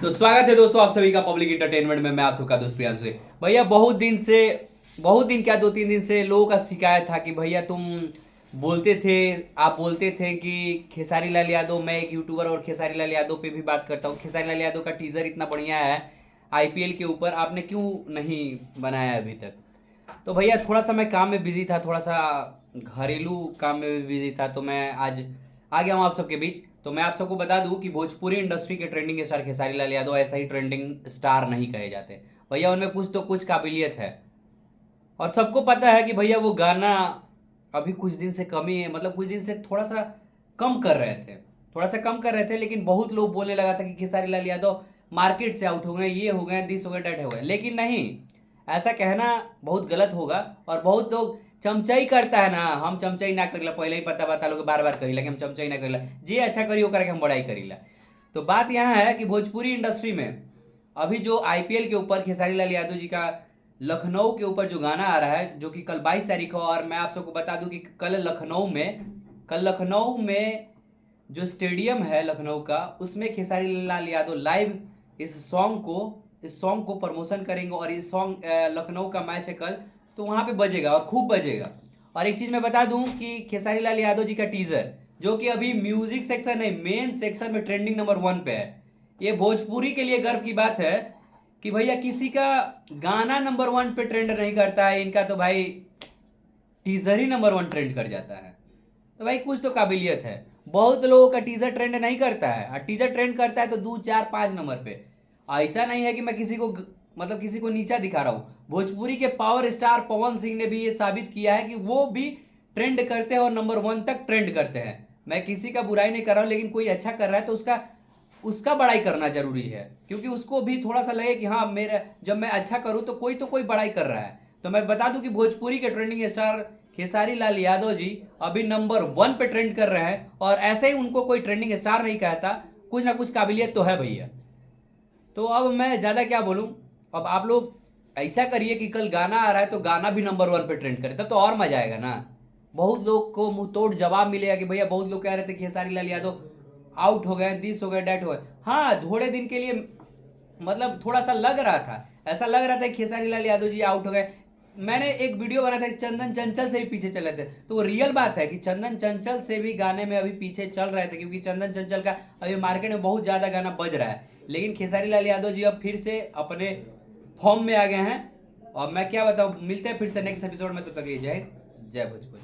तो स्वागत है दोस्तों आप सभी का पब्लिक इंटरटेनमेंट में। मैं आप सबका दोस्त प्रियांशु। भैया बहुत दिन क्या 2-3 दिन से लोगों का शिकायत था कि भैया तुम आप बोलते थे कि खेसारी लाल यादव, मैं एक यूट्यूबर और खेसारी लाल यादव पे भी बात करता हूँ, खेसारी लाल यादव का टीजर इतना बढ़िया है आईपीएल के ऊपर, आपने क्यों नहीं बनाया अभी तक। तो भैया थोड़ा सा मैं काम में बिजी था, थोड़ा सा घरेलू काम में भी बिजी था, तो मैं आज आ गया हूँ आप सबके बीच। तो मैं आप सबको बता दूं कि भोजपुरी इंडस्ट्री के ट्रेंडिंग स्टार खेसारी लाल यादव ऐसा ही ट्रेंडिंग स्टार नहीं कहे जाते भैया, उनमें कुछ तो कुछ काबिलियत है। और सबको पता है कि भैया वो गाना अभी कुछ दिन से कमी है, मतलब कुछ दिन से थोड़ा सा कम कर रहे थे, लेकिन बहुत लोग बोलने लगा था कि खेसारी लाल यादव मार्केट से आउट हो गए, ये हो गए, दिस हो गए, डेट हो गए। लेकिन नहीं, ऐसा कहना बहुत गलत होगा। और बहुत लोग चमचाई करता है ना, हम चमचाई ना करीला, पहले ही पता बता लोग बार बार करीला कि हम चमचाई ना करीला, जे अच्छा करी करके हम बड़ाई करीला। तो बात यहाँ है कि भोजपुरी इंडस्ट्री में अभी जो आईपीएल के ऊपर खेसारी लाल यादव जी का लखनऊ के ऊपर जो गाना आ रहा है, जो कि कल 22 तारीख हो, और मैं आप सबको बता दूं कि कल लखनऊ में जो स्टेडियम है लखनऊ का, उसमें खेसारी लाल यादव लाइव इस सॉन्ग को प्रमोशन करेंगे। और इस सॉन्ग लखनऊ का मैच है कल, तो वहां पे बजेगा और खूब बजेगा। और एक चीज मैं बता दूं कि खेसारी लाल यादव जी का टीजर, जो कि अभी म्यूजिक सेक्शन नहीं, मेन सेक्शन में ट्रेंडिंग नंबर 1 पे है। ये भोजपुरी के लिए गर्व की बात है कि भैया किसी का गाना नंबर 1 पे ट्रेंड नहीं करता है, इनका तो भाई टीजर ही नंबर 1 ट्रेंड कर जाता है। तो भाई कुछ तो काबिलियत है। बहुत लोगों का टीजर ट्रेंड नहीं करता है, और टीजर ट्रेंड करता है तो 2 4 5 नंबर पे। ऐसा नहीं है कि मैं किसी को नीचा दिखा रहा हूं। भोजपुरी के पावर स्टार पवन सिंह ने भी ये साबित किया है कि वो भी ट्रेंड करते हैं और नंबर 1 तक ट्रेंड करते हैं। मैं किसी का बुराई नहीं कर रहा हूं, लेकिन कोई अच्छा कर रहा है तो उसका बड़ाई करना जरूरी है, क्योंकि उसको भी थोड़ा सा लगे कि हाँ, मेरा जब मैं अच्छा करूं तो कोई बड़ाई कर रहा है। तो मैं बता दूं कि भोजपुरी के ट्रेंडिंग स्टार खेसारी लाल यादव जी अभी नंबर 1 पे ट्रेंड कर रहे हैं, और ऐसे ही उनको कोई ट्रेंडिंग स्टार नहीं कहता, कुछ ना कुछ काबिलियत तो है भैया। तो अब मैं ज़्यादा क्या बोलूँ। अब आप लोग ऐसा करिए कि कल गाना आ रहा है तो गाना भी नंबर 1 पे ट्रेंड करे, तब तो और मजा आएगा ना। बहुत लोग को मुंह तोड़ जवाब मिलेगा कि भैया, बहुत लोग कह रहे थे खेसारी लाल यादव आउट हो गए, दिस हो गए, डेट हो गए। हाँ, थोड़े दिन के लिए मतलब थोड़ा सा लग रहा था, ऐसा लग रहा था कि खेसारी लाल यादव जी आउट हो गए। मैंने एक वीडियो बनाया था कि चंदन चंचल से भी पीछे चल रहे थे, तो वो रियल बात है कि चंदन चंचल से भी गाने में अभी पीछे चल रहे थे, क्योंकि चंदन चंचल का अभी मार्केट में बहुत ज्यादा गाना बज रहा है। लेकिन खेसारी लाल यादव जी अब फिर से अपने फॉर्म में आ गए हैं। और मैं क्या बताऊं, मिलते हैं फिर से नेक्स्ट एपिसोड में, तो तक जय भोजपुरी।